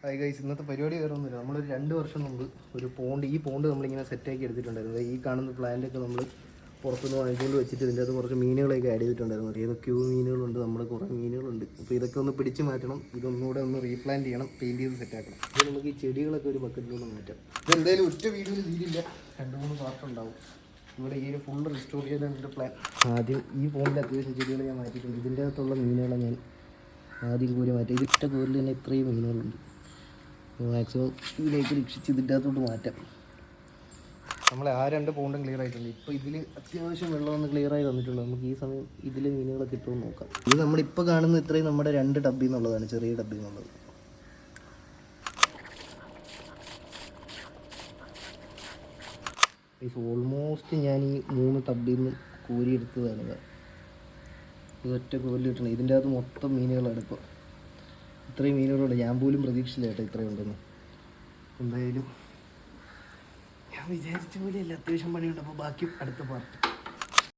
Hi guys, ഇന്നത്തെ പരിപാടി വേറെ ഒന്നുമില്ല. നമ്മളൊരു 2 വർഷം മുമ്പ് ഒരു ഈ പോണ്ട് നമ്മളിങ്ങനെ സെറ്റാക്കി എടുത്തിട്ടുണ്ടായിരുന്നു. ഈ കാണുന്ന പ്ലാന്റൊക്കെ നമ്മൾ പുറത്തുനിന്ന് വാങ്ങിക്കൊണ്ട് വെച്ചിട്ട് ഇതിൻ്റെ അകത്ത് കുറച്ച് മീനുകളൊക്കെ ആഡ് ചെയ്തിട്ടുണ്ടായിരുന്നു. ഏതൊക്കെയോ മീനുകളുണ്ട്, നമ്മുടെ കുറേ മീനുകളുണ്ട്. അപ്പോൾ ഇതൊക്കെ ഒന്ന് പിടിച്ച് മാറ്റണം, ഇതൊന്നുകൂടെ ഒന്ന് റീപ്ലാന്റ് ചെയ്യണം, പെയിൻറ്റ് ചെയ്ത് സെറ്റാക്കണം. അപ്പോൾ നമുക്ക് ഈ ചെടികളൊക്കെ ഒരു ബക്കറ്റിലൂടെ മാറ്റാം. ഇതെന്തായാലും ഒറ്റ വീഡിയോയിൽ തീരില്ല, 2-3 പാർട്ടുണ്ടാവും. ഇവിടെ ഈ ഒരു ഫുള്ള് റിസ്റ്റോർ ചെയ്താണ് എൻ്റെ പ്ലാൻ. ആദ്യം ഈ പോണ്ടിൽ അത്യാവശ്യം ചെടികൾ ഞാൻ മാറ്റിയിട്ടുണ്ട്. ഇതിൻ്റെ അകത്തുള്ള മീനുകളെ ഞാൻ ആദ്യം കൂടി മാറ്റി. ഇതിട്ട കോരിൽ തന്നെ ഇത്രയും മീനുകളുണ്ട്. മാക്സിമം ഇതിലേക്ക് രക്ഷിച്ച് ഇതിൻ്റെ അകത്തോട്ട് മാറ്റാം. നമ്മളെ ആ 2 പോണ്ടും ക്ലിയർ ആയിട്ടുണ്ട്. ഇപ്പോൾ ഇതിൽ അത്യാവശ്യം വെള്ളമൊന്ന് ക്ലിയറായി വന്നിട്ടുണ്ട്. നമുക്ക് ഈ സമയം ഇതിൽ മീനുകളൊക്കെ ഇട്ടുകൊണ്ട് നോക്കാം. ഇത് നമ്മളിപ്പോൾ കാണുന്ന ഇത്രയും നമ്മുടെ 2 ടബിൽ നിന്നുള്ളതാണ്, ചെറിയ ടബിൽ നിന്നുള്ളത്. ഓൾമോസ്റ്റ് ഞാൻ ഈ 3 ടബിൽ നിന്ന് കോരിയെടുത്തതാണ്. ഇതൊറ്റ കോരിലിട്ടുണ്ട്. ഇതിൻ്റെ അകത്ത് മൊത്തം മീനുകളാണ്. ഇപ്പോൾ ഇത്രയും മീനുകളുണ്ട്. ഞാൻ പോലും പ്രതീക്ഷിച്ചില്ല കേട്ടോ ഇത്രയും ഉണ്ടെന്ന്. എന്തായാലും ഞാൻ വിചാരിച്ച പോലെയല്ല, അത്യാവശ്യം പണിയുണ്ട്. അപ്പോൾ ബാക്കി അടുത്ത പാർട്ട്.